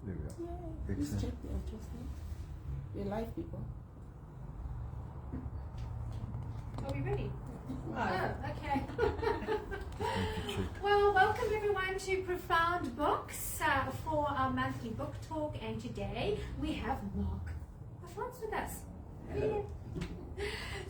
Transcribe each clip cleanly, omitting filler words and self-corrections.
There we go. Yeah, just check the adjustment. We're live, people. Are we ready? Oh, okay. Check. Well, welcome everyone to Profound Books for our monthly book talk, and today we have Mark le Foncé with us. Hello.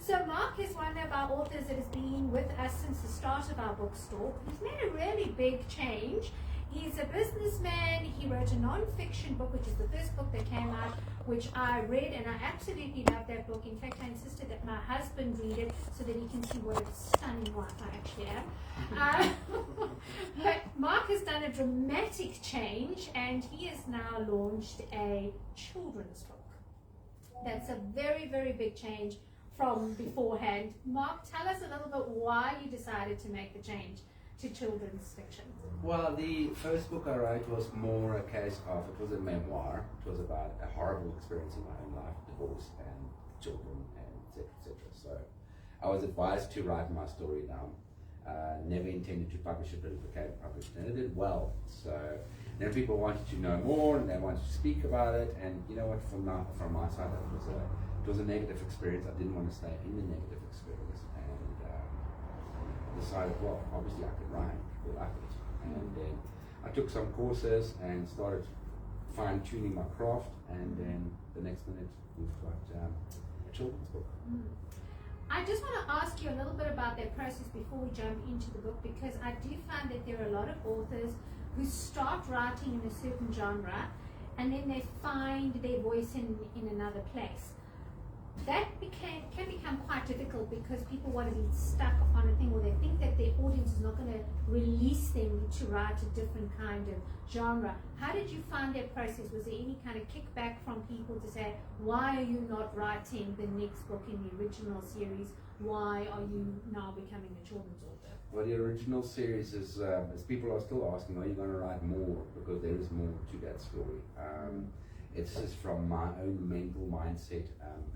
So Mark is one of our authors that has been with us since the start of our bookstore. He's made a really big change. He's a businessman. He wrote a non-fiction book, which is the first book that came out, which I read, and I absolutely love that book. In fact, I insisted that my husband read it so that he can see what a stunning wife I actually am. But Mark has done a dramatic change, and he has now launched a children's book. That's a very, very big change from beforehand. Mark, tell us a little bit why you decided to make the change to children's fiction. Well, the first book I wrote was more a case of, it was a memoir. It was about a horrible experience in my own life, divorce and children and etc. So I was advised to write my story down. Never intended to publish it, but it became published and it did well. So then people wanted to know more and they wanted to speak about it. And you know what, from my side, it was a negative experience. I didn't want to stay in the negative experience. And decided, well, obviously I could write, people like it. And then I took some courses and started fine-tuning my craft, and then the next minute we've got a children's book. I just want to ask you a little bit about that process before we jump into the book, because I do find that there are a lot of authors who start writing in a certain genre and then they find their voice in another place. That can become quite difficult because people want to be stuck on a thing, or they think that their audience is not going to release them to write a different kind of genre. How did you find that process? Was there any kind of kickback from people to say, why are you not writing the next book in the original series? Why are you now becoming a children's author? Well, the original series is people are still asking, are you going to write more? Because there is more to that story. It's just from my own mental mindset.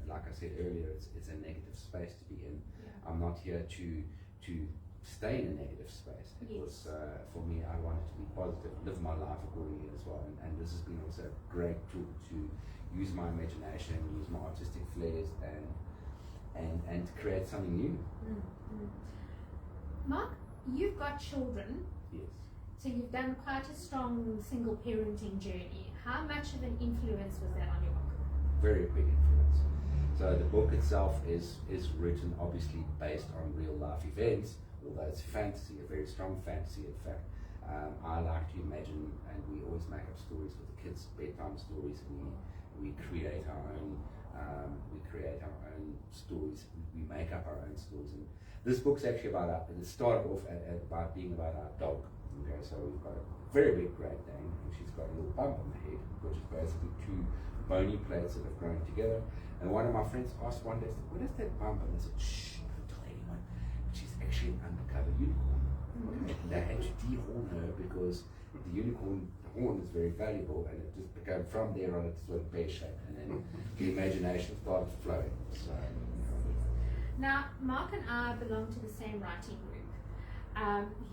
Like I said earlier, it's a negative space to be in. Yeah. I'm not here to stay in a negative space. It Yes. was, for me, I wanted to be positive, live my life accordingly as well. And this has been also a great tool to use my imagination, use my artistic flares, and to create something new. Mark, you've got children. Yes. So you've done quite a strong single parenting journey. How much of an influence was that on your book? Very big influence. So the book itself is written obviously based on real life events, although it's fantasy, a very strong fantasy in fact. I like to imagine, and we always make up stories with the kids, bedtime stories. We create our own stories. We make up our own stories. And this book's actually about it started off about being about our dog. Okay, so we've got a very big Great Dane, and she's got a little bump on the head, which is basically two bony plates that have grown together. And one of my friends asked one day, what is that bump? And they said, shh, don't tell anyone. She's actually an undercover unicorn. Okay? They had to dehorn her because the unicorn horn is very valuable, and it just became from there on, it sort of pear shaped, and then the imagination started flowing. So, Now, Mark and I belong to the same writing group.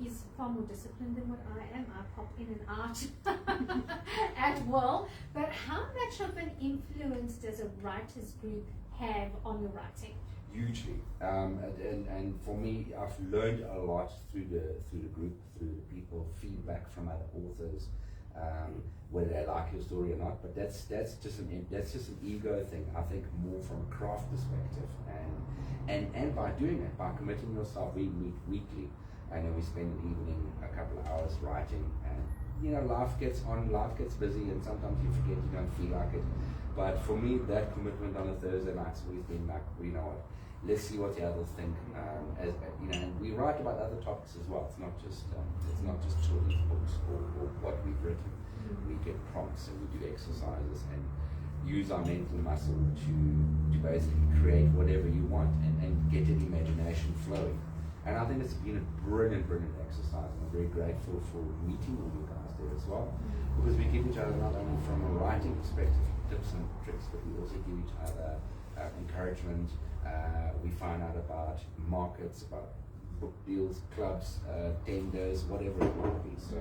He's far more disciplined than what I am. I pop in and out at will. But how much of an influence does a writers group have on your writing? hugely, and for me, I've learned a lot through the group, through the people, feedback from other authors, whether they like your story or not. But that's just an ego thing. I think more from a craft perspective, and by doing it, by committing yourself weekly. I know we spend an evening, a couple of hours writing, and life gets busy, and sometimes you forget, you don't feel like it. But for me, that commitment on a Thursday night's always been like, let's see what the others think. And we write about other topics as well. It's not just children's books or what we've written. We get prompts and we do exercises and use our mental muscle to basically create whatever you want and get an imagination flowing. And I think it's been a brilliant exercise, and I'm very grateful for meeting all you guys there as well, because we give each other not only from a writing perspective tips and tricks, but we also give each other encouragement. We find out about markets, about book deals, clubs, tenders, whatever it might be. So,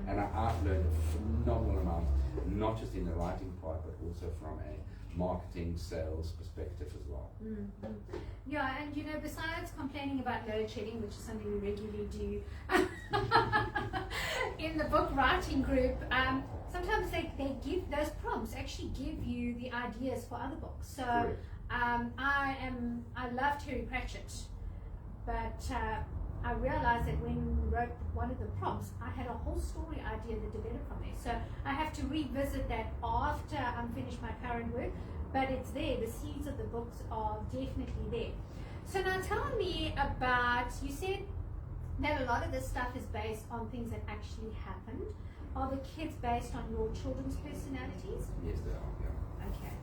and I've learned a phenomenal amount, not just in the writing part, but also from a marketing, sales perspective as well. Mm-hmm. Yeah, and besides complaining about load shedding, which is something we regularly do in the book writing group, sometimes they give those prompts, actually give you the ideas for other books. So I love Terry Pratchett, but I realized that when we wrote one of the prompts, I had a whole story idea that developed from there. So I have to revisit that after I'm finished my current work, but it's there. The seeds of the books are definitely there. So now tell me about, you said that a lot of this stuff is based on things that actually happened. Are the kids based on your children's personalities? Yes, they are. Yeah. Okay.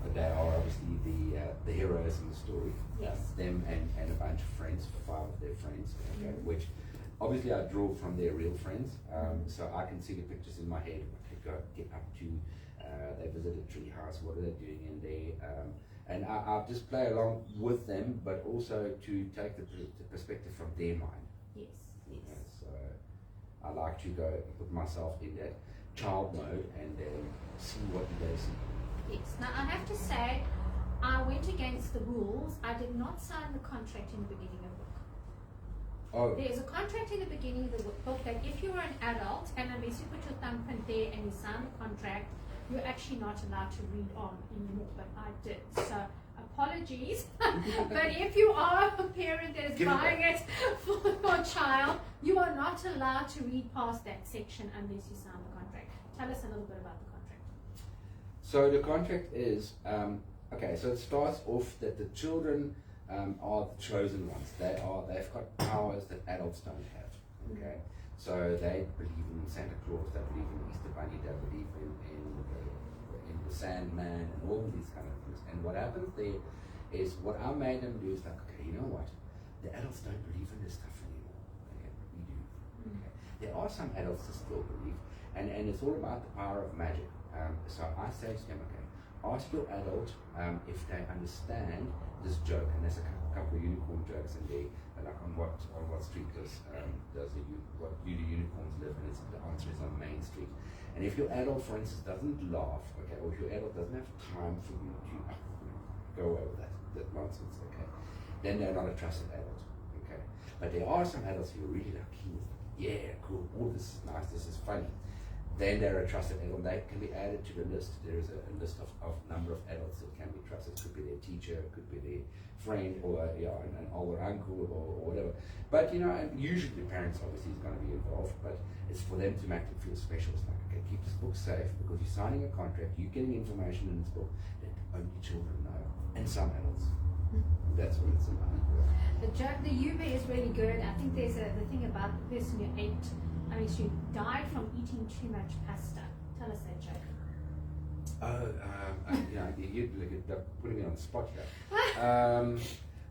But they are obviously the heroes in the story. Yes. Them and a bunch of friends, 5 of their friends, okay, which obviously I draw from their real friends. So I can see the pictures in my head. What they go get up to. They visited Tree House. What are they doing in there? And I just play along with them, but also to take the perspective from their mind. Yes. Yes. So I like to go put myself in that child mode and then see what they see. Yes. Now I have to say, I went against the rules. I did not sign the contract in the beginning of the book. Oh. There's a contract in the beginning of the book that if you're an adult, and unless you put your thumbprint there and you sign the contract, you're actually not allowed to read on anymore. But I did. So apologies. But if you are a parent that is buying it for your child, you are not allowed to read past that section unless you sign the contract. Tell us a little bit about the contract. So the contract is, okay, so it starts off that the children are the chosen ones. They've got powers that adults don't have, okay? So they believe in Santa Claus, they believe in Easter Bunny, they believe in the Sandman and all of these kind of things. And what happens there is, what I made them do is like, okay, you know what? The adults don't believe in this stuff anymore. Okay, we do. Okay. There are some adults that still believe, and it's all about the power of magic. So I say to them, okay, ask your adult if they understand this joke, and there's a couple of unicorn jokes in there, like on what street what do unicorns live, and the answer is on Main Street. And if your adult, for instance, doesn't laugh, okay, or if your adult doesn't have time for you to go away with that nonsense, okay, then they're not a trusted adult, okay. But there are some adults who are really like, yeah, cool, oh, this is nice, this is funny. Then they're a trusted adult. They can be added to the list. There is a list of number of adults that can be trusted. It could be their teacher, it could be their friend, or an older uncle, or whatever. But and usually the parents obviously is going to be involved, but it's for them to make them feel special. It's like, okay, keep this book safe because you're signing a contract, you're getting information in this book that only children know, and some adults. That's what it's about. The joke, the humor is really good. I think there's the thing about the person who she died from eating too much pasta. Tell us that joke. You're putting me on the spot here.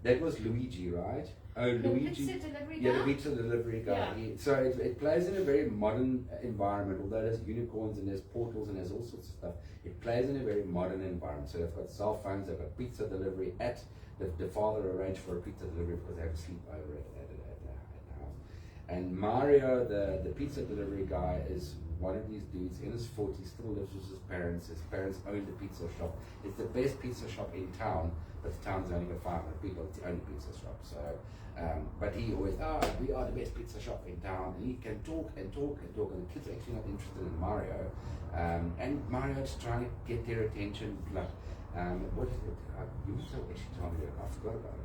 That was Luigi, right? Oh, Luigi. The pizza delivery guy? Yeah, the pizza delivery guy. Yeah. So it plays in a very modern environment, although there's unicorns and there's portals and there's all sorts of stuff. It plays in a very modern environment. So they've got cell phones, they've got pizza delivery at the father arranged for a pizza delivery because they have to sleep over at the house. And Mario, the pizza delivery guy, is one of these dudes in his 40s, still lives with his parents. His parents own the pizza shop. It's the best pizza shop in town, but the town's only got 500 people. It's the only pizza shop. So, but he always, we are the best pizza shop in town. And he can talk and talk and talk, and the kids are actually not interested in Mario. And Mario's trying to get their attention. Like, what is it? You must have actually told me that. I forgot about it.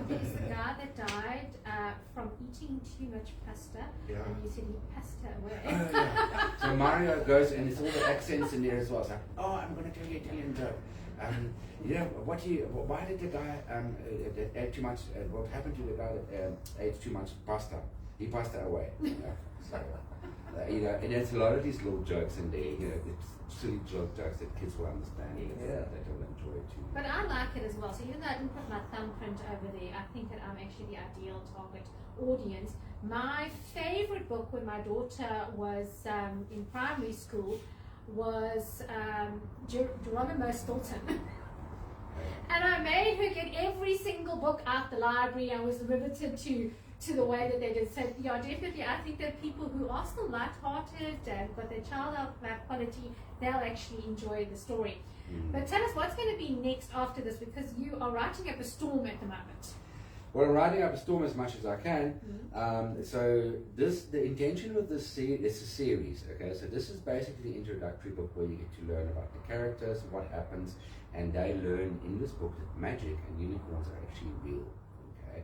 There's the guy that died from eating too much pasta, and you said he passed away. Oh, yeah. So Mario goes, and it's all the accents in there as well. It's like, I'm going to tell you an Italian joke. Why did the guy ate too much? What happened to the guy that ate too much pasta? He passed away. So, and there's a lot of these little jokes in there. It's silly jokes that kids will understand. That they'll enjoy too. But I like it as well. So even though I didn't put my thumbprint over there, I think that I'm actually the ideal target audience. My favorite book when my daughter was in primary school was Geronimo Stilton. And I made her get every single book out the library. I was riveted to to the way that they did. So yeah, definitely, I think that people who are still light-hearted and got their childlike quality, they'll actually enjoy the story. But tell us what's going to be next after this, because you are writing up a storm at the moment. Well, I'm writing up a storm as much as I can. So the intention with this series, it's a series, okay? So this is basically an introductory book where you get to learn about the characters, what happens, and they learn in this book that magic and unicorns are actually real, okay?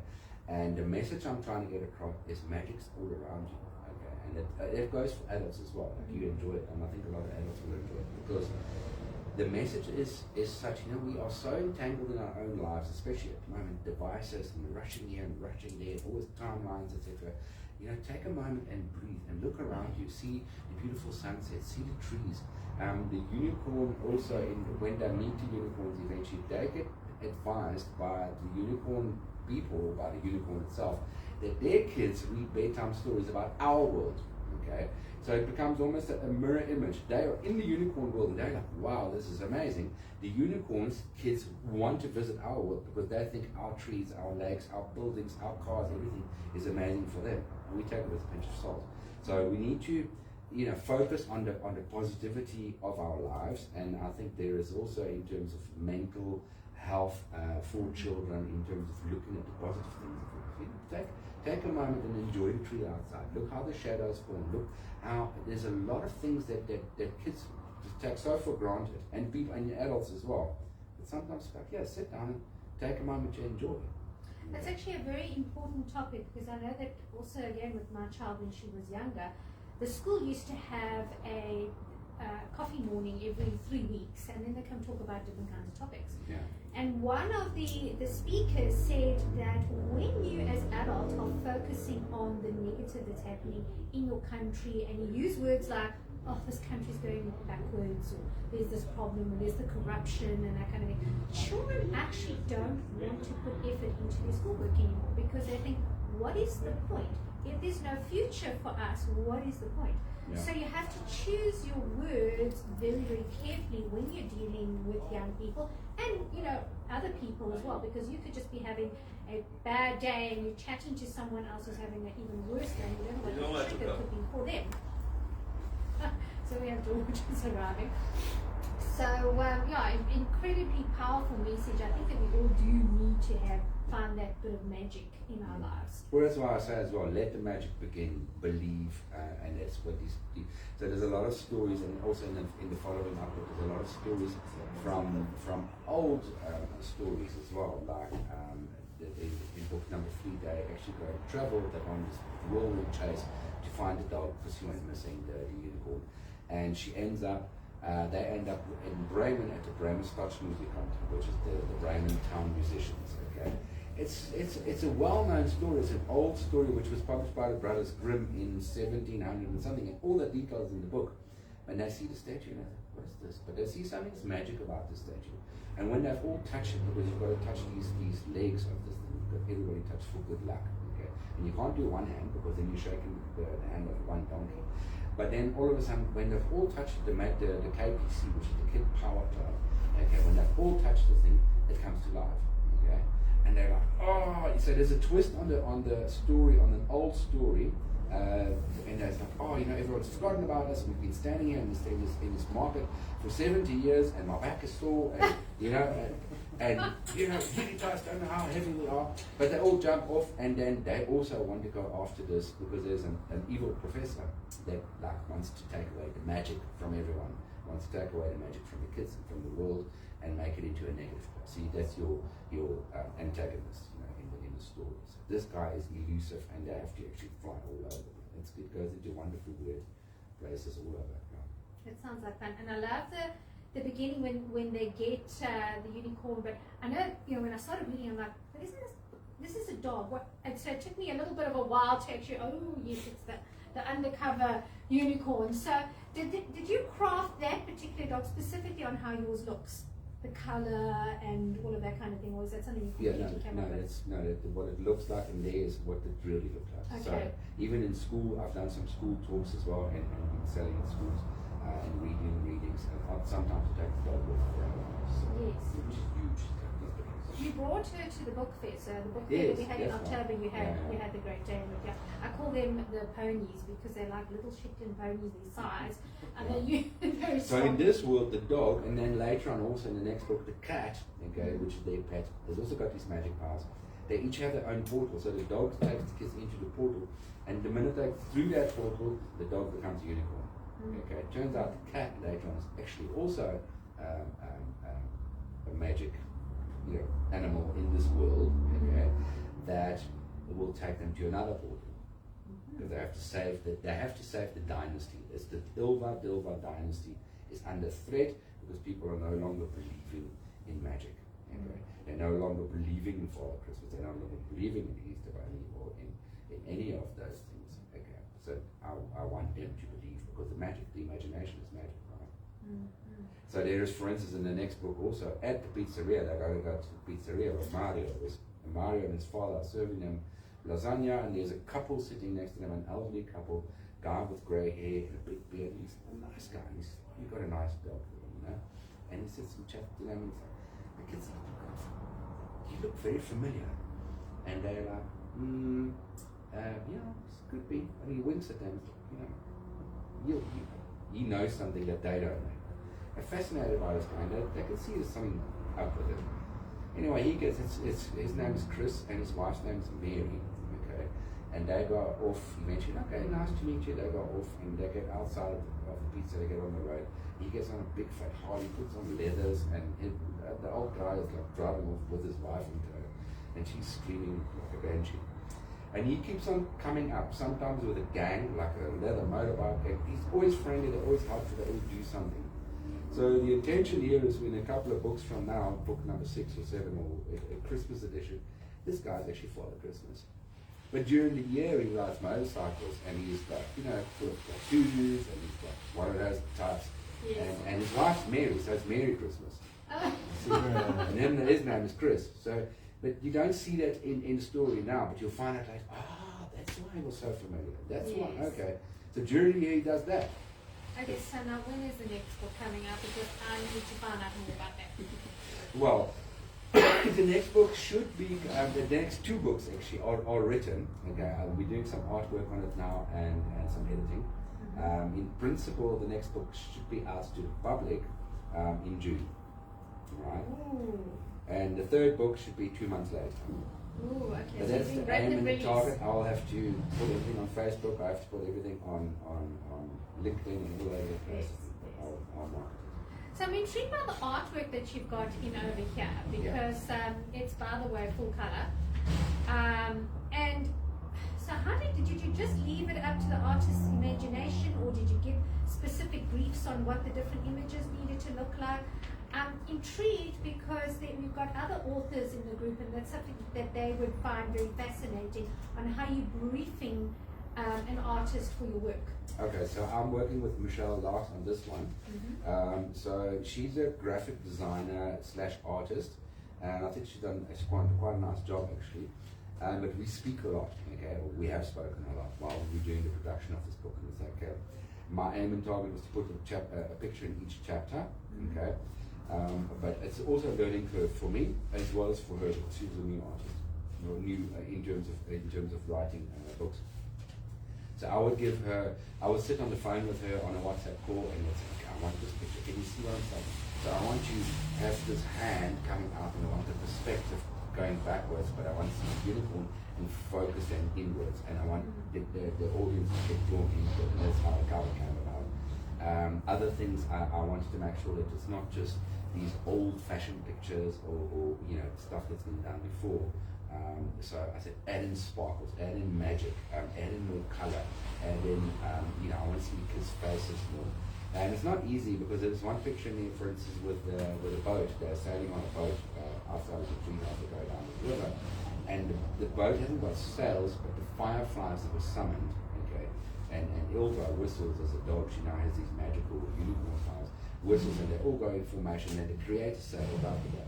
And the message I'm trying to get across is magic's all around you, okay? And it goes for adults as well. Like, you enjoy it, and I think a lot of adults will enjoy it, because the message is such, we are so entangled in our own lives, especially at the moment, devices and rushing here and rushing there, always timelines, etc. Take a moment and breathe and look around you, see the beautiful sunset, see the trees. The unicorn also, when they meet the unicorns eventually, they get advised by the unicorn people, by the unicorn itself, that their kids read bedtime stories about our world, okay? So it becomes almost a mirror image. They are in the unicorn world and they're like, wow, this is amazing. The unicorns, kids want to visit our world because they think our trees, our lakes, our buildings, our cars, everything is amazing for them. And we take it with a pinch of salt. So we need to focus on the positivity of our lives. And I think there is also, in terms of mental health for children, in terms of looking at the positive things. Take a moment and enjoy the tree outside. Look how the shadows fall. Look how there's a lot of things that kids just take so for granted, and people and adults as well. But sometimes, sit down and take a moment to enjoy. That's actually a very important topic, because I know that also, again, with my child when she was younger, the school used to have a coffee morning every 3 weeks, and then they come talk about different kinds of topics. Yeah. And one of the speakers said that when you as adults are focusing on the negative that's happening in your country, and you use words like, oh, this country's going backwards, or there's this problem, or there's the corruption, and that kind of thing, children actually don't want to put effort into their schoolwork anymore, because they think, what is the point? If there's no future for us, what is the point? Yeah. So you have to choose your words very, very carefully when you're dealing with young people and, other people as well, because you could just be having a bad day and you're chatting to someone else who's having an even worse day, and you don't know what the trigger could be for them. So we have George arriving. So, incredibly powerful message. I think that we all do need to find that bit of magic in our lives. Well, that's why I say as well, let the magic begin, believe, and that's what these. So there's a lot of stories, and also in the following up, there's a lot of stories from old stories as well. Like in book number 3, they actually go and travel. They go on this whirlwind chase to find the dog because she went missing, the unicorn, and she ends up. They end up in Bremen at the Bremen Stadsmusikanten, which is the Bremen town musicians. Okay, it's a well-known story. It's an old story which was published by the Brothers Grimm in 1700 and something, and all the details in the book. And they see the statue and they think, what is this? But they see something that's magic about the statue. And when they've all touched it, because you've got to touch these legs of this thing, you've got everybody touch for good luck. Okay, and you can't do one hand because then you're shaking the hand of one donkey. But then all of a sudden, when they've all touched the KPC, which is the Kid Power Club, okay, when they've all touched the thing, it comes to life, okay? And they're like, oh, so there's a twist on the story, on an old story, and there's like, oh, everyone's forgotten about us. We've been standing here in this market for 70 years, and my back is sore, and you guys don't know how heavy we are. But they all jump off, and then they also want to go after this because there's an evil professor that wants to take away the magic from everyone, wants to take away the magic from the kids and from the world, and make it into a negative place. See, that's your antagonist, in the story. So this guy is elusive, and they have to actually fly all over. It goes into wonderful weird places all over. It sounds like fun, and I love the beginning when they get the unicorn. But I know, when I started reading, I'm like, but isn't this is a dog? What? And so it took me a little bit of a while to actually, oh yes, it's the undercover unicorn. So did you craft that particular dog specifically on how yours looks? The color and all of that kind of thing, or is that something you came up with? What it looks like in there is what it really looks like. Okay. So even in school, I've done some school talks as well, and been selling in schools and readings, and sometimes I take the dog with Yes. which is huge. You brought her to the book fair, so the book fair that we had in that's right. October, you had Yeah. you had the Great Dane. Yeah. I call them the ponies because they're like little Shetland ponies in size, and they're very So strong. in this world, the dog, and then later on also in the next book, the cat, okay, which is their pet, has also got these magic powers. They each have their own portal. So the dog takes the kids into the portal, and the minute they're through that portal, the dog becomes a unicorn. Okay, it turns out the cat later on is actually also a magic, animal in this world. Okay, that will take them to another portal because they have to save the dynasty. It's the Dilva dynasty is under threat because people are no longer believing in magic. Okay, they're no longer believing in Father Christmas. They're no longer believing in Easter Bunny or in any of those things. Okay, so I want them to believe because the imagination is magic, right? So there is, for instance, in the next book also, at the pizzeria, they're going to go to the pizzeria where Mario is. And Mario and his father are serving them lasagna, and there's a couple sitting next to them, an elderly couple, guy with grey hair and a big beard. He's a nice guy. He's got a nice dog, And he sits and chats to them, and he's like, the kids are like, you look very familiar. And they're like, this could be. And he winks at them, he knows something that they don't know. They're fascinated by this guy, and they can see there's something up with it. Anyway, his name is Chris, and his wife's name is Mary, okay? And they go off, he mentioned, okay, nice to meet you. They go off, and they get outside of the pizza, they get on the road. He gets on a big fat Harley, puts on leathers, and the old guy is like driving off with his wife in tow, and she's screaming like a banshee. And he keeps on coming up, sometimes with a gang, like a leather motorbike gang. He's always friendly, they're always helpful, they always do something. So the intention here is in a couple of books from now, book number 6 or 7 or a Christmas edition, this guy's actually Father Christmas. But during the year he rides motorcycles and he's got, full of tattoos and he's got one of those types. Yes. And his wife's Mary, so it's Merry Christmas. And then his name is Chris. So, but you don't see that in the story now, but you'll find out later, that's why he was so familiar. That's why, okay. So during the year he does that. Okay, so now when is the next book coming out? Because I need to find out more about that. Well, the next book should be, the next 2 books actually are written. Okay, we're doing some artwork on it now and some editing. In principle, the next book should be out to the public in June. Right? Ooh. And the 3rd book should be 2 months later. Ooh, okay. But So that's doing the rapid aim and the release. target. I'll have to put everything on Facebook. I have to put everything on LinkedIn and all over the place. I'll market it. So I'm intrigued by the artwork that you've got in over here because it's, by the way, full color. And so how did you just leave it up to the artist's imagination, or did you give specific briefs on what the different images needed to look like? I'm intrigued because we've got other authors in the group, and that's something that they would find very fascinating on how you're briefing an artist for your work. Okay, so I'm working with Michelle Lars on this one. So she's a graphic designer / artist, and I think she's done quite a nice job actually. But we speak a lot, okay? Or we have spoken a lot while we're doing the production of this book. And it's like, my aim and target was to put a picture in each chapter, okay? But it's also a learning curve for me as well as for her because she's a new artist, in terms of writing books. So I would sit on the phone with her on a WhatsApp call and would say, okay, I want this picture. Can you see what I'm saying? So I want you to have this hand coming out and I want the perspective going backwards, but I want to see the unicorn and focus and inwards. And I want the audience to get drawn into it, and that's how the cover came about. Other things I wanted to make sure that it's not just these old-fashioned pictures or stuff that's been done before. So I said, add in sparkles, add in magic, add in more color, add in, I want to see the kids' faces more. And it's not easy because there's one picture in there, for instance, with a boat. They're sailing on a boat outside of the tree as they go down the river. And the boat hasn't got sails, but the fireflies that were summoned, okay, and Ilva whistles as a dog. She now has these magical unicorn flies, whistles, and they all go in formation, and they create a sail above the boat.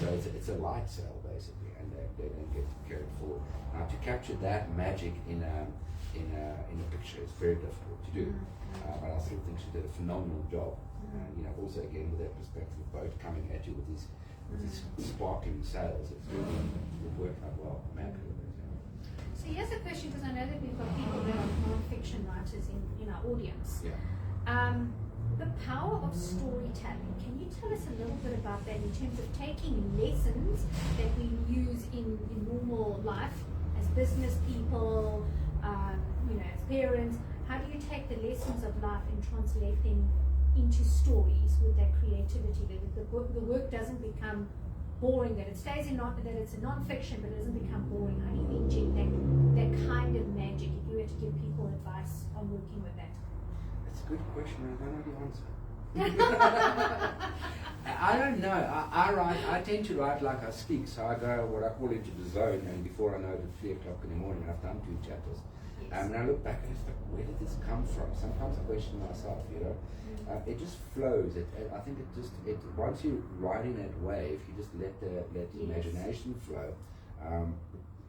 So it's a light sail, basically, and they don't get carried forward. Now, to capture that magic in a picture is very difficult to do. But I still think she did a phenomenal job. Also, again, with that perspective, boat coming at you with these with these sparkling sails. It's worked out well. I'm happy with it. So here's a question, because I know that we've got people that are non-fiction writers in our audience. Yeah. The power of storytelling. Can you tell us a little bit about that in terms of taking lessons that we use in normal life as business people, as parents? How do you take the lessons of life and translate them into stories with that creativity? That the work doesn't become boring, that it stays in that it's a non-fiction, but it doesn't become boring. How do you inject that kind of magic if you were to give people advice on working with that? That's a good question. I don't know the answer. I don't know. I tend to write like I speak, so I go what I call into the zone, and before I know it, at 3 o'clock in the morning, I've done 2 chapters. Yes. And I look back and it's like, where did this come from? Sometimes I question myself, It just flows. I think once you ride in that wave, you just let the imagination flow.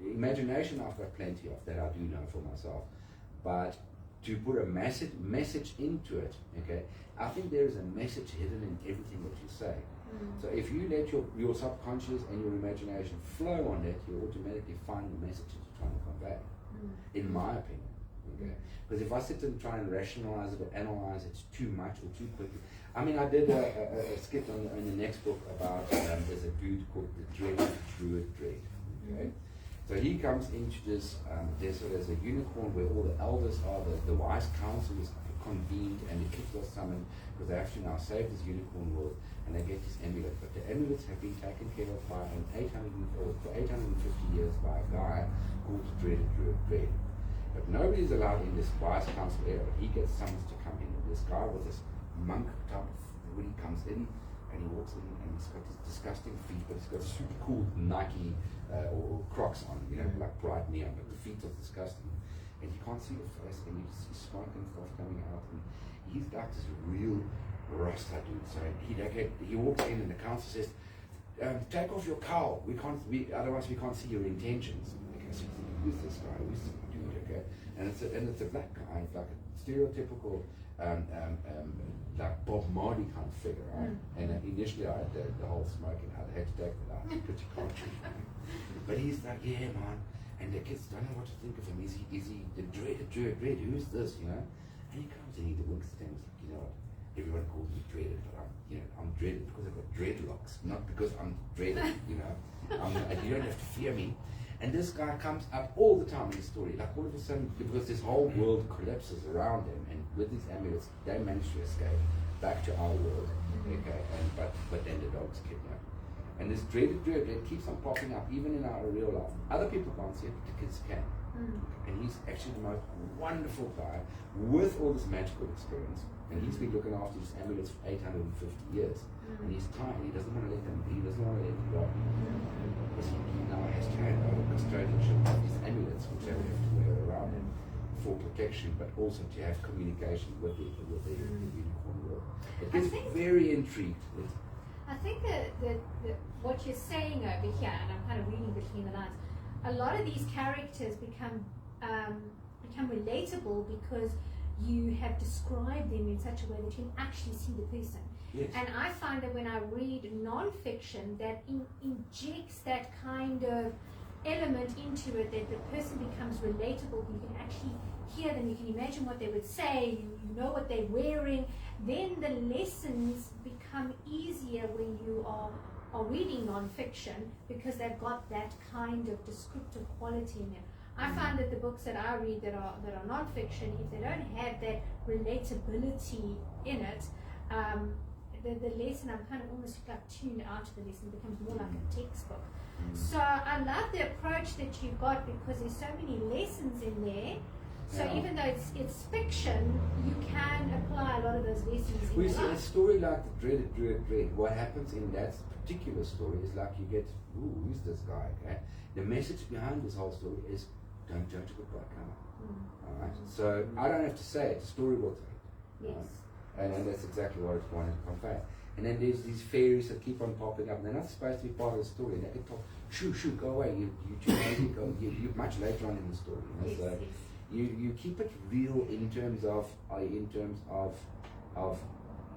Imagination I've got plenty of that I do know for myself, but to put a message into it, okay, I think there is a message hidden in everything that you say. So if you let your subconscious and your imagination flow on it, you automatically find the message that you're trying to convey, in my opinion. Okay? Because if I sit and try and rationalize it or analyze it too much or too quickly, I mean, I did a skit on the next book about there's a dude called the Dreaded Druid Dread. Okay? So he comes into this, there's a unicorn where all the elders are, the wise council is convened, and the kids are summoned because they have to now save this unicorn world, and they get this amulet. But the amulets have been taken care of for 850 years by a guy called the Dreaded Druid Dread. But nobody is allowed in this wise council area, but he gets summons to come in. And this guy with this monk type of, when he comes in, and he walks in, and he's got these disgusting feet, but he's got super cool Nike or Crocs on, like bright neon, but the feet are disgusting. And you can't see the face, and you just see smoke and stuff coming out. And he's like this real Rasta dude. So he walks in, and the council says, take off your cowl. Otherwise we can't see your intentions. Okay, so who's this guy? Who's this dude? Okay, and it's a black guy, like a stereotypical like Bob Marley kind of figure, right? And initially I had the whole smoking out. I had to take that out because you can't choose. But he's like, yeah, man. And the kids don't know what to think of him. Is he the dreaded? Who's this? And he comes in, he winks at him. He's like, you know what? Everyone calls me dreaded, but I'm dreaded because I've got dreadlocks, not because I'm dreaded. You don't have to fear me. And this guy comes up all the time in the story, like all of a sudden, because this whole world collapses around him, and with these amulets, they manage to escape back to our world. Okay, but then the dog's kidnapped. And this dreaded druid, it keeps on popping up, even in our real life. Other people can't see it, but the kids can. And he's actually the most wonderful guy with all this magical experience. And he's been looking after these amulets for 850 years. And he's tired. He doesn't want to let them go. Because he now has to hand over custodianship of these amulets, which they would have to wear around him for protection, but also to have communication with the unicorn world. It gets very intrigued. I think that what you're saying over here, and I'm kind of reading between the lines, a lot of these characters become relatable because you have described them in such a way that you can actually see the person. Yes. And I find that when I read non-fiction, that injects that kind of element into it, that the person becomes relatable. You can actually hear them, you can imagine what they would say, you know what they're wearing. Then the lessons become easier when you are reading non-fiction, because they've got that kind of descriptive quality in them. I find that the books that I read that are non-fiction, if they don't have that relatability in it, the lesson, I'm kind of almost like tuned out to the lesson. It becomes more like a textbook. So I love the approach that you've got, because there's so many lessons in there. So even though it's fiction, you can apply a lot of those lessons in We your see a life. story like the Dreaded Druid Dread. What happens in that particular story is like you get, who's this guy? Okay? The message behind this whole story is don't judge a book by cover. Alright? So I don't have to say it, the story will tell it. Yes. And that's exactly what it wanted to convey. And then there's these fairies that keep on popping up, and they're not supposed to be part of the story. They can talk, shoo, go away, you're too lazy, you're much later on in the story. Yes, So yes. you keep it real in terms of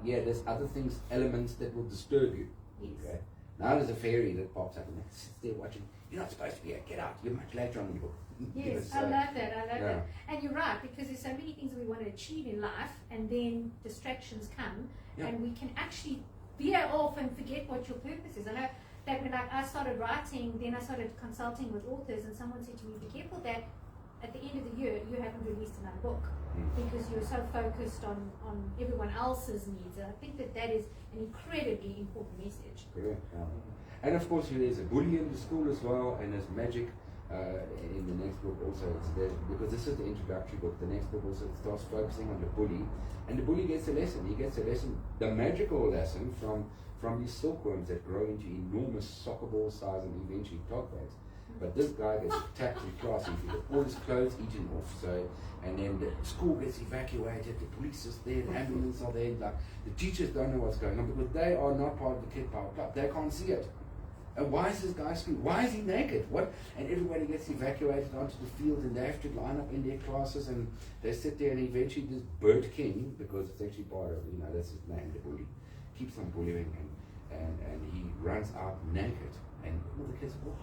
there's other things, elements that will disturb you. Yes. Okay? Now there's a fairy that pops up and it sits there watching. You're not supposed to be here. Get out. You're much later on in the book. Yes, I love that. I love that. And you're right, because there's so many things we want to achieve in life, and then distractions come, and we can actually veer off and forget what your purpose is. I know that when I started writing, then I started consulting with authors, and someone said to me, be careful that at the end of the year you haven't released another book, because you're so focused on everyone else's needs. And I think that is an incredibly important message. Correct. And of course, there's a bully in the school as well, and there's magic in the next book also. It's there, because this is the introductory book. The next book also starts focusing on the bully, and the bully gets a lesson. He gets a lesson, the magical lesson from these silkworms that grow into enormous soccer ball size and eventually top bags. But this guy gets attacked in class, and he gets all his clothes eaten off. So, and then the school gets evacuated. The police is there, the ambulance are there. Like the teachers don't know what's going on because they are not part of the Kid Power Club. They can't see it. And why is this guy screaming? Why is he naked? What? And everybody gets evacuated onto the field, and they have to line up in their classes, and they sit there, and eventually this Bird King, because it's actually part of, that's his name, the bully, keeps on bullying, and he runs out naked, and all the kids, wow.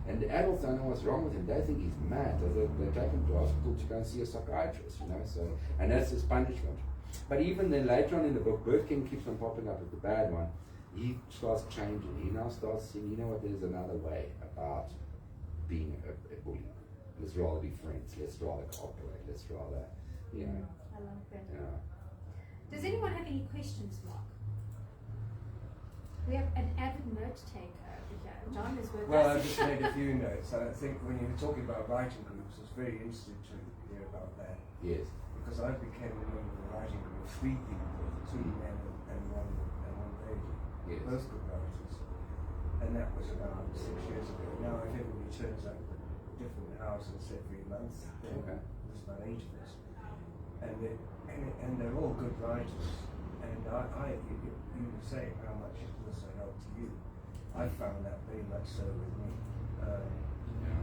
And the adults don't know what's wrong with him. They think he's mad. They take him to hospital to go and see a psychiatrist, So, and that's his punishment. But even then, later on in the book, Bird King keeps on popping up as the bad one. He starts changing. He now starts saying, there's another way about being a bully. Let's rather be friends. Let's rather cooperate. Let's rather, I love that. Yeah. Does anyone have any questions, Mark? We have an avid note taker over here. John is with Well, us. I just made a few notes. I think when you were talking about writing groups, I was very interested to hear about that. Yes. Because I became a member of a writing group, 3 people, 2 men and one lady. Yes. Both good writers. And that was about 6 years ago. Now everybody turns up at different houses every month. Okay. There's about 8 of us. And they're all good writers. And you were saying how much it was a help to you. I found that very much so with me.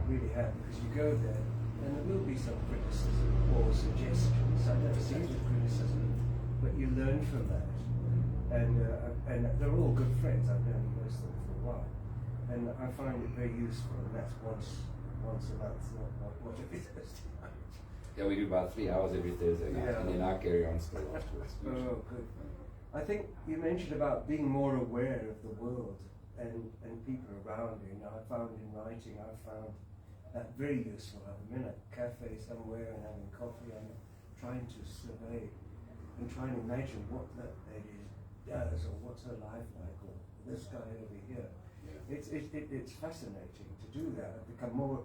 Really have, because you go there and there will be some criticism or suggestions. I never see the criticism, but you learn from that. And they're all good friends. I've known most of them for a while, and I find it very useful. And that's once a month, not every Thursday night. Yeah, we do about 3 hours every Thursday night, and then I carry on still afterwards. Oh, good. I think you mentioned about being more aware of the world and people around you. I found in writing, I found that very useful. I'm in a cafe somewhere and having coffee. I'm trying to survey and trying to imagine what that lady does, or what's her life like, or this guy over here. Yeah. It's fascinating to do that. I've become more.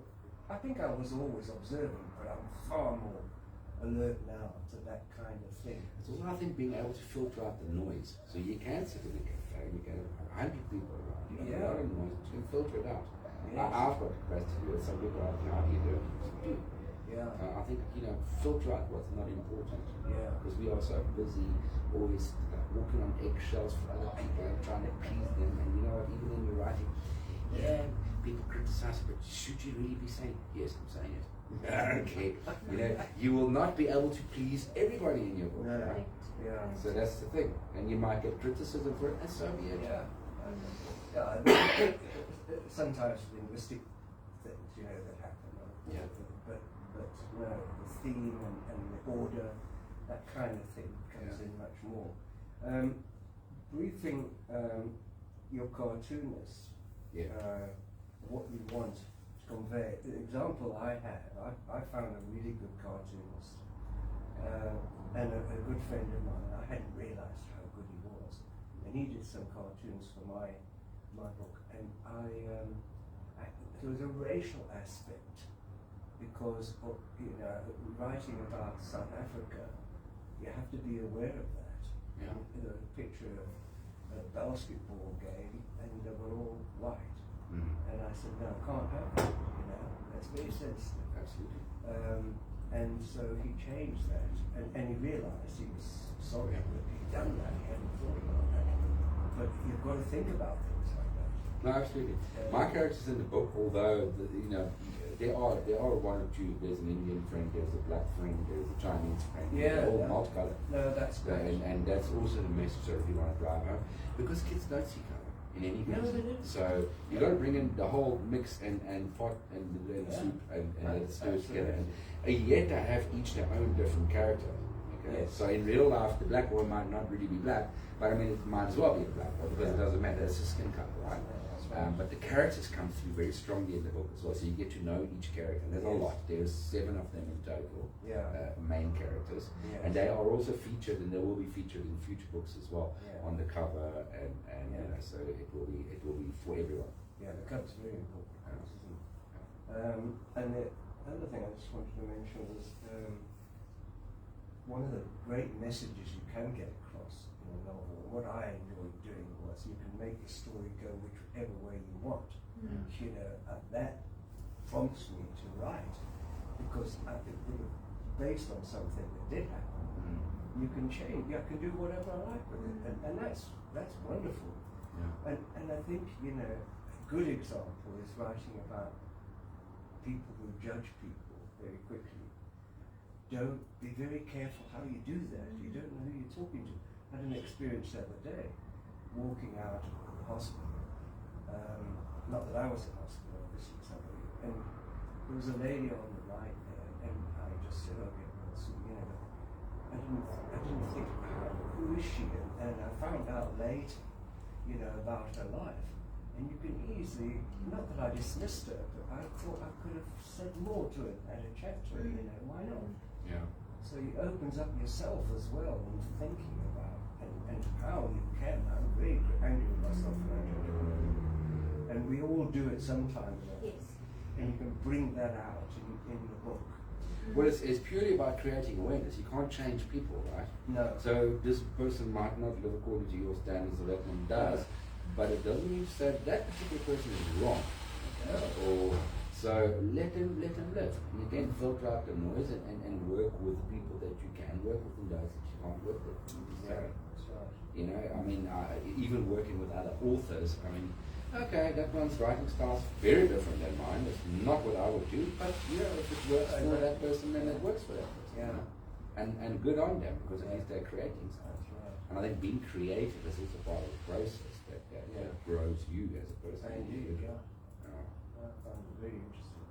I think I was always observant, but I'm far more alert now to that kind of thing. It's also, I think, being able to filter out the noise. So you can sit in a cafe and you can have 100 people around. You have a lot of noise, but you can filter it out. Yes. I've got capacity to do it. Some people are like, how do you do it? Yeah. I think, filter out what's not important. Yeah. Because we are so busy, always walking on eggshells for other people and trying to please them. And you know what, even when you're writing, people criticize, but should you really be saying, yes, I'm saying it. Okay. You will not be able to please everybody in your book. No. Right? Yeah. So that's the thing. And you might get criticism for it, and so be it. Yeah. Sometimes linguistic things, that happen. Yeah. But the theme and the order, that kind of thing comes in much more. Briefing your cartoonists, what you want to convey. The example I had, I found a really good cartoonist and a good friend of mine. I hadn't realized how good he was, and he did some cartoons for my book, and there was a racial aspect, because writing about South Africa, you have to be aware of that. Yeah. There was a picture of a basketball game, and they were all white. And I said, no, I can't have that, that's very sensitive. Absolutely. And so he changed that, and he realized he was sorry that he'd done that, he hadn't thought about that. But you've got to think about things like that. No, absolutely. My characters in the book, although, there are one or two, there's an Indian friend, there's a black friend, there's a Chinese friend, they're all multicolored. No, that's great. And that's also the message that we want to drive home, because kids don't see color. in any No, case. they didn't. So you got to bring in the whole mix and pot and the Yeah. soup and let it stir Absolutely. together. And yet they have each their own different character. Okay? Yes. So in real life, the black boy might not really be black, but I mean, it might as well be a black boy because it doesn't matter. It's a skin color, right? That's right. But the characters come through very strongly in the book as well, so you get to know each character. And there's a Yes. lot. There's 7 of them in total, Yeah. main characters, Yes. and they are also featured, and they will be featured in future books as well Yeah. on the cover, and Yeah. you know, so it will be for everyone. Yeah, the cover's very important, Yeah. isn't it? And the other thing I just wanted to mention was one of the great messages you can get across in a novel. What I enjoyed doing was you can make the story go whichever way you want. You know, and that prompts me to write because I think based on something that did happen, you can change. I can do whatever I like with it, and that's wonderful. Yeah. And I think, you know, a good example is writing about people who judge people very quickly. Don't be very careful how you do that. You don't know who you're talking to. I had an experience the other day, walking out of the hospital. Not that I was in hospital, obviously somebody. And there was a lady on the right there, and I just said, okay, well, so, you know, I didn't think, who is she? And I found out later, you know, about her life. And you can easily, not that I dismissed her, but I thought I could have said more to her, had a chat to her, you know, why not? Yeah. So it opens up yourself as well in thinking about and how you can. I'm really angry with myself when I do it. And we all do it sometime. Yes. And you can bring that out in the book. Well, it's purely about creating awareness. You can't change people, right? No. So this person might not live according to your standards, or that one does, but it doesn't mean to say that particular person is wrong. Or so let them live. And again, filter out the noise and work with people that you can work with and those that you can't work with. Yeah, that's right. You know, I mean, even working with other authors, I mean, okay, that one's writing style's very different than mine. It's not what I would do, but you know, if it works for that person, then it works for that person. Yeah. You know? And good on them, because at least they're creating something. That's right. And I think being creative is also part of the process that grows you as a person. Indeed, yeah. Yeah. I found it very interesting.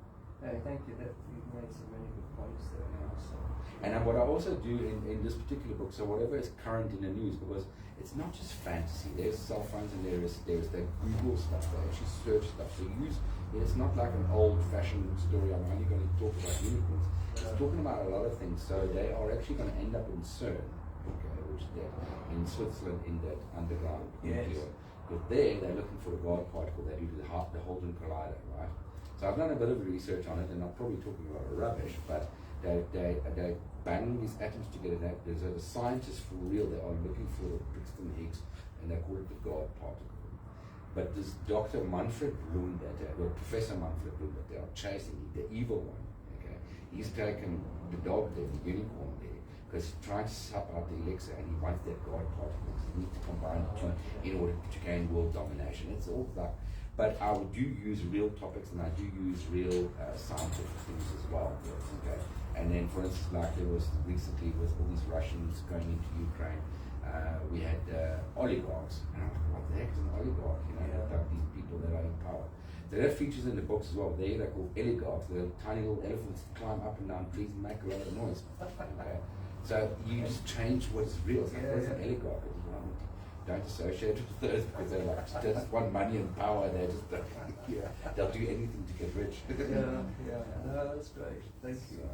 Hey, thank you. You've made so many good points there. So. And what I also do in this particular book, so whatever is current in the news, because it's not just fantasy. There's cell phones and there's the Google stuff. They actually search stuff. So it's not like an old-fashioned story. I'm only going to talk about unicorns. It's talking about a lot of things. So they are actually going to end up in CERN, okay, which they're in Switzerland in that underground nuclear. But there they're looking for the God particle. They do the Hadron Collider, right? So I've done a bit of research on it, and I'm probably talking about rubbish, but they banging these atoms together. There's a scientist for real. They are looking for the Brixton Higgs, and they call it the God particle. But this Dr. Manfred Bloom, or Professor Manfred Bloom, that they are chasing, the evil one. Okay, he's taken the dog there, the unicorn there, because he's trying to suck out the elixir, and he wants that God particle. He needs to combine the two in order to gain world domination. It's all like. But I do use real topics, and I do use real scientific things as well. Okay. And then, for instance, like there was recently with all these Russians going into Ukraine, we had oligarchs. And I was like, what the heck is an oligarch? You know, like these people that are in power. So that features in the books as well. They're called oligarchs. They're tiny little elephants that climb up and down trees and make a lot of noise. Okay. So you just change what's real. It's like, what's an oligarch? Don't associate with those because they just want money and power. They just they'll do anything to get rich. Yeah. No, that's great. Thank you.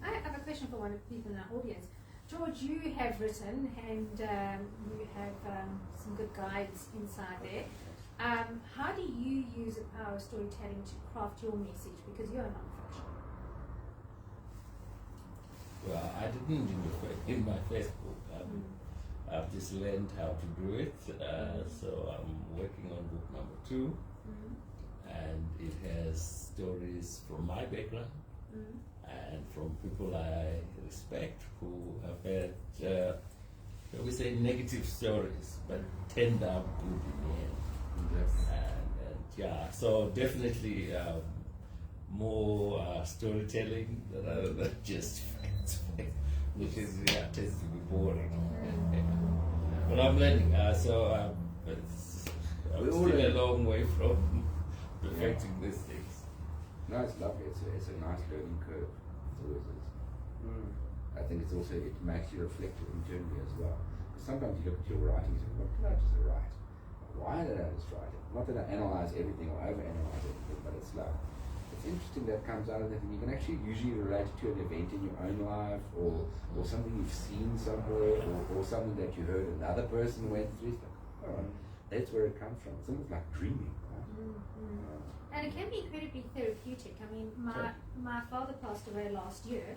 I have a question for one of the people in our audience. George, you have written and you have some good guides inside there. How do you use the power of storytelling to craft your message? Because you're a non-fiction. Well, I didn't in my first book. I've just learned how to do it. So I'm working on book number 2, and it has stories from my background and from people I respect who have had, shall we say, negative stories, but turned out good in the end. And yeah, so definitely more storytelling rather than just facts, which is tends to be boring. But I'm learning. I'm all still a learn. long way from perfecting these things. No, it's lovely. It's a nice learning curve. It always is. I think it's also, it makes you reflect internally as well. Because sometimes you look at your writing and say, what did I just write? Why did I just write it? Not that I analyze everything or overanalyze everything, but it's like, it's interesting that comes out of that, and you can actually usually relate it to an event in your own life, or something you've seen somewhere, or something that you heard another person went through. It's like, oh, that's where it comes from. It's almost like dreaming, right? And it can be incredibly therapeutic. I mean, my father passed away last year,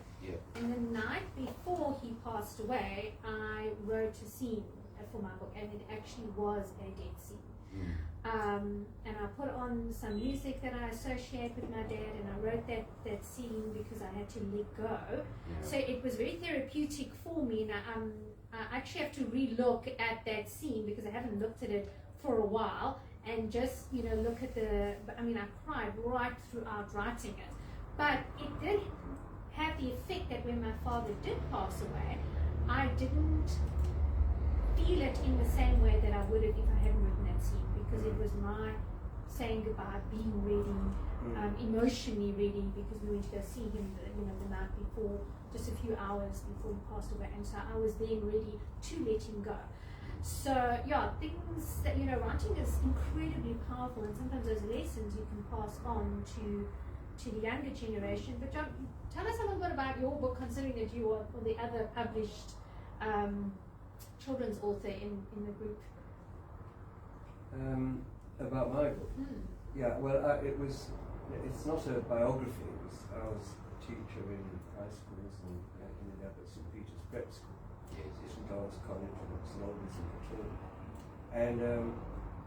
and the night before he passed away, I wrote a scene for my book, and it actually was a dead scene. And I put on some music that I associate with my dad, and I wrote that scene because I had to let go. So it was very therapeutic for me, and I actually have to re-look at that scene because I haven't looked at it for a while, and just look at I cried right throughout writing it, but it did have the effect that when my father did pass away, I didn't feel it in the same way that I would have if I hadn't written that scene, because it was my saying goodbye, being ready, emotionally ready, because we went to go see him the night before, just a few hours before he passed away, and so I was then ready to let him go. So things that writing is incredibly powerful, and sometimes those lessons you can pass on to the younger generation. But John, tell us a little bit about your book, considering that you are the other published children's author in the group. About my book? Yeah, well, it's not a biography. I was a teacher in high schools and ended up at St. Peter's Prep School, St. Lawrence College, and St. Albans in Victoria. And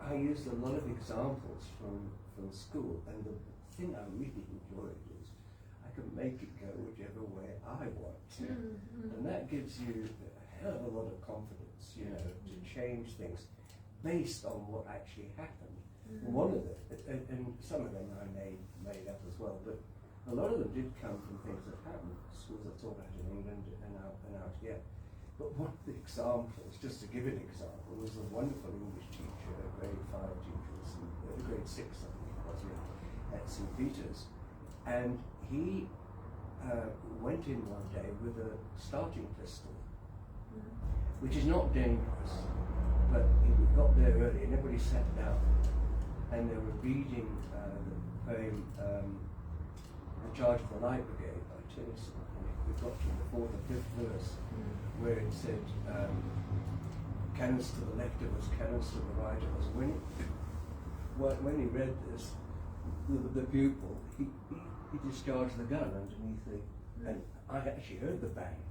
I used a lot of examples from school, and the thing I really enjoyed is I can make it go whichever way I want to. And that gives you a hell of a lot of confidence, to change things based on what actually happened. One of them, and some of them I made up as well, but a lot of them did come from things that happened. Schools I taught at in England and out here. But one of the examples, just to give an example, was a wonderful English teacher, a grade 5 teacher, grade 6 I think it was, at St. Peter's, and he went in one day with a starting pistol, which is not dangerous, but he got there early and everybody sat down, and they were reading the poem The Charge of the Light Brigade by Tennyson, and we got to before the 5th verse, where it said, cannons to the left of us, cannons to the right of us. When he read this, the pupil, he discharged the gun underneath and I actually heard the bang.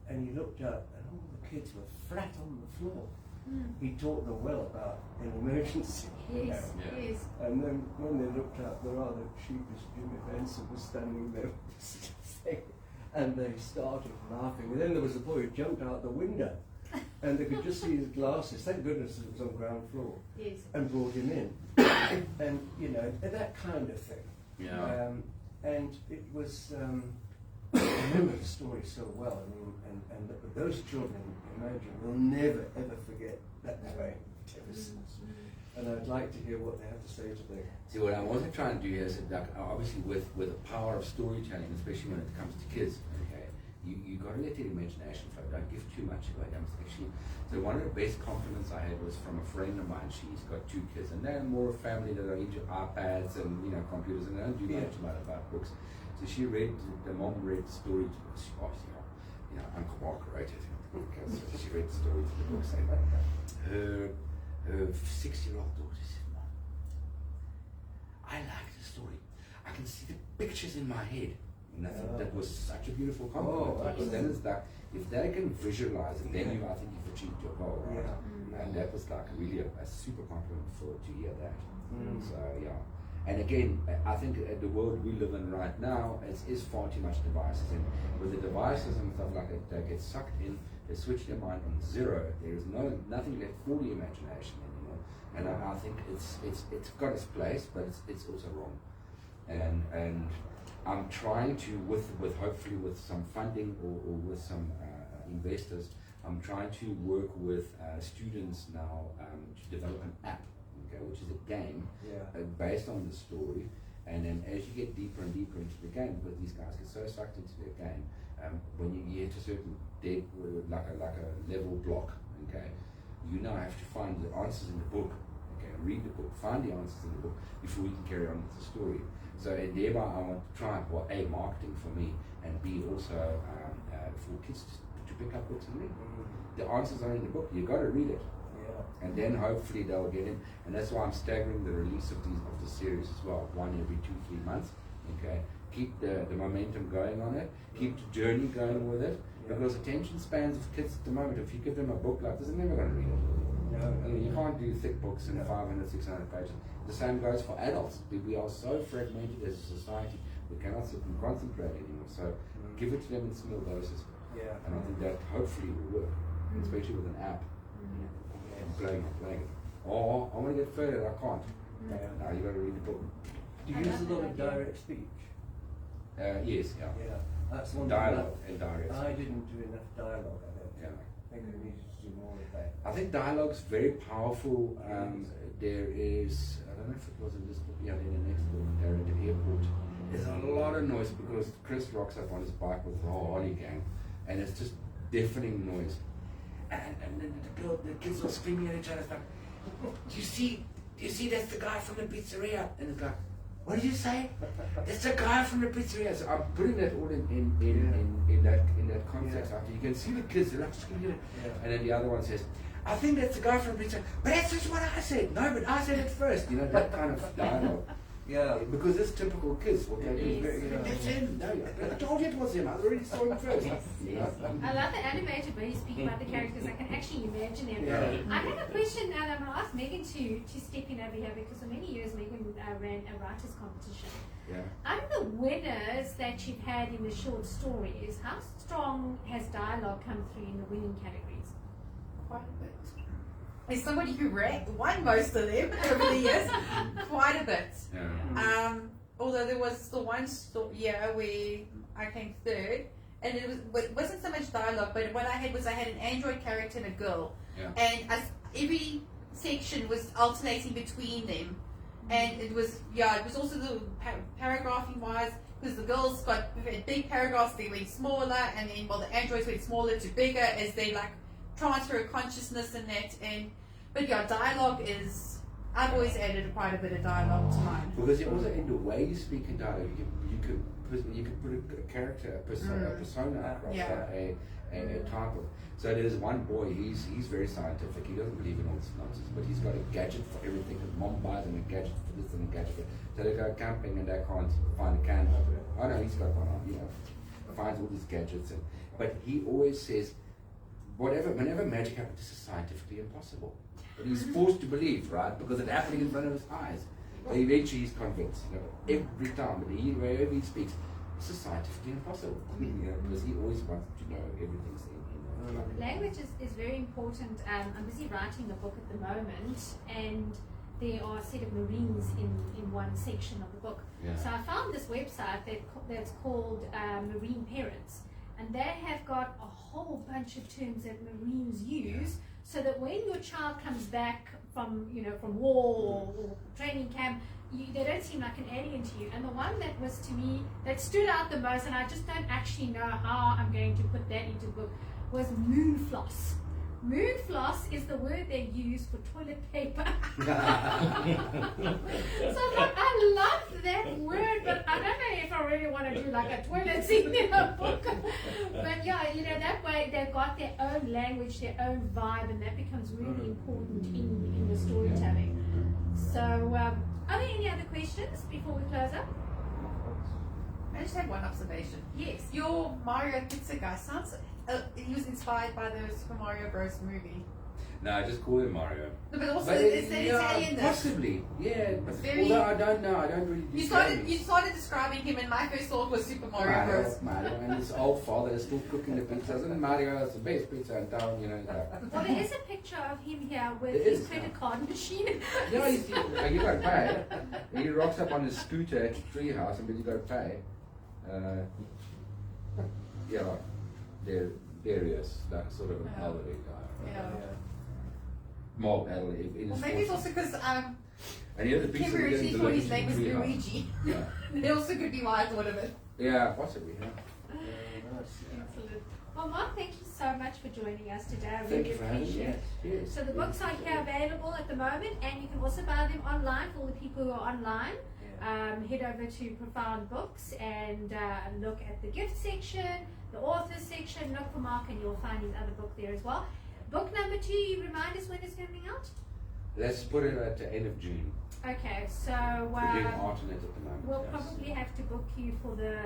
And he looked up, and all the kids were flat on the floor. He taught them well about an emergency. Yes. And then when they looked up, the rather sheepish Jimmy Benson was standing there and they started laughing. And then there was a boy who jumped out the window, and they could just see his glasses. Thank goodness it was on ground floor. Yes. And brought him in. And that kind of thing. Yeah. And it was, I remember the story so well. I mean, and those children, imagine, will never ever forget that way ever since. And I'd like to hear what they have to say today. See, what I'm also trying to do here is, like, obviously with the power of storytelling, especially when it comes to kids, okay, you got to let your imagination flow. Don't give too much away. So one of the best compliments I had was from a friend of mine. She's got 2 kids, and they're more a family that are into iPads and computers, and they don't do much about books. So the mom read the story to us. She obviously, Uncle Mark wrote it. Okay, so she read the story to the book, saying her 6-year-old daughter said, "Mom, I like the story. I can see the pictures in my head." And I thought that was such a beautiful compliment. Because then it's like, if they can visualize it, then I think you've achieved your goal, right? And that was like really a super compliment to hear that. So and again, I think the world we live in right now is far too much devices, and with the devices and stuff like that, they get sucked in, they switch their mind on zero. There is nothing left for the imagination anymore, and I think it's got its place, but it's also wrong. And I'm trying to, with hopefully with some funding or with some investors, I'm trying to work with students now to develop an app, okay, which is a game based on the story. And then as you get deeper and deeper into the game, because these guys get so sucked into their game, when you get to a certain like a level block, okay, you now have to find the answers in the book, okay, read the book, find the answers in the book before you can carry on with the story. So and thereby I want to try A, marketing for me, and B, also for kids to pick up books and read. The answers are in the book, you got to read it. And then hopefully they'll get in, and that's why I'm staggering the release of the series as well, one every 2-3 months. Okay, keep the momentum going on it, keep the journey going with it, because attention spans of kids at the moment, if you give them a book like this, they're never going to read it. You can't do thick books in 500, 600 pages. The same goes for adults. We are so fragmented as a society, we cannot sit and concentrate anymore. So give it to them in small doses, and I think that hopefully will work, especially with an app. Playing it. Oh, I want to get further, I can't. Now you got to read the book. Do you use a lot of direct speech? Yes, yeah. That's one Dialogue and direct speech. I didn't do enough dialogue, I don't think. I think I needed to do more of that. I think dialogue's very powerful. There is, I don't know if it was in this book, in the next book, there at the airport. There's a lot of noise because Chris rocks up on his bike with the whole Harley gang, and it's just deafening noise. And then the kids were screaming at each other, like, do you see that's the guy from the pizzeria? And the guy, what did you say? It's the guy from the pizzeria. So I'm putting that all in that context after. You can see the kids, they're like screaming it. And then the other one says, I think that's the guy from the pizzeria. But that's just what I said. No, but I said it first. You know, that kind of dialogue. Because it's typical kids. Okay, that's him. No, I told you it was him. I already saw him first. I love the animated where you speak about the characters. I can actually imagine them. I have a question now that I'm going to ask Megan to step in over here, because for many years Megan ran a writers competition. Out of the winners that you've had in the short stories, how strong has dialogue come through in the winning categories? Quite a bit. As somebody who won most of them over the years, quite a bit. Although there was the one year where I came third, and it wasn't so much dialogue, but what I had an android character and a girl, and every section was alternating between them, and it was also the paragraphing wise, because the girls got big paragraphs, they went smaller, and then the androids went smaller to bigger as they transfer of consciousness and that, but dialogue is, I've always added quite a bit of dialogue to mine. Because also in the way you speak in dialogue, you could put a character, a persona across, a type of. So there's one boy, he's very scientific, he doesn't believe in all this nonsense, but he's got a gadget for everything, because mom buys him a gadget for this and a gadget for that. So they go camping and they can't find a can opener. Oh no, he's got one on, finds all these gadgets, but he always says, whenever magic happens, this is scientifically impossible. But he's forced to believe, right? Because it's happening in front of his eyes. But eventually he's convinced, every time. But wherever he speaks, this is scientifically impossible. Because he always wants to know everything's in Language is very important. I'm busy writing a book at the moment, and there are a set of Marines in one section of the book. So I found this website that's called Marine Parents. And they have got a whole bunch of terms that Marines use, so that when your child comes back from war or training camp, they don't seem like an alien to you. And the one that was to me that stood out the most, and I just don't actually know how I'm going to put that into the book, was moonfloss. Moonfloss is the word they use for toilet paper. So I love that word, but I don't know if I really want to do like a toilet scene in a book. But that way they've got their own language, their own vibe, and that becomes really important in the storytelling. So, are there any other questions before we close up? I just had one observation. Yes. Your Mario pizza guy sounds. He was inspired by the Super Mario Bros. Movie. No, I just call him Mario. No, but also it's an Italian. Possibly, although I don't know, I don't really. You started describing him, and my first thought was Super Mario Bros. Mario, and his old father is still cooking the pizzas, and Mario is the best pizza in town, Well, there is a picture of him here with his credit card machine. You got to pay. He rocks up on his scooter at the treehouse, and then you got to pay. areas, like sort of an elderly guy. Yeah. More elderly. In Well, his maybe it's 40s. also because And the other piece Kim of originally thought his name was Treehouse. Luigi. Yeah. It also could be why I thought of it. Yeah, possibly. Yeah. Excellent. Well, Mark, thank you so much for joining us today. I Thank really you for having me. appreciate it. Yes. So the books are here available at the moment, and you can also buy them online for all the people who are online. Head over to Profound Books and look at the gift section, the authors section, look for Mark and you'll find his other book there as well. Book number 2, you remind us when it's coming out? Let's put it at the end of June. Okay, so We're doing art on it at the moment. we'll yes. probably have to book you for the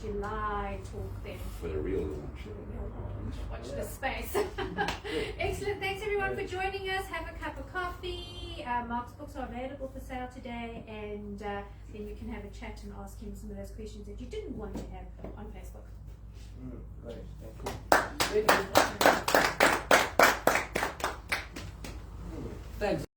July talk then. For the real launch. Watch the space. Excellent. Thanks everyone for joining us. Have a cup of coffee. Mark's books are available for sale today, and then you can have a chat and ask him some of those questions that you didn't want to have on Facebook. Great, thank you. Thanks.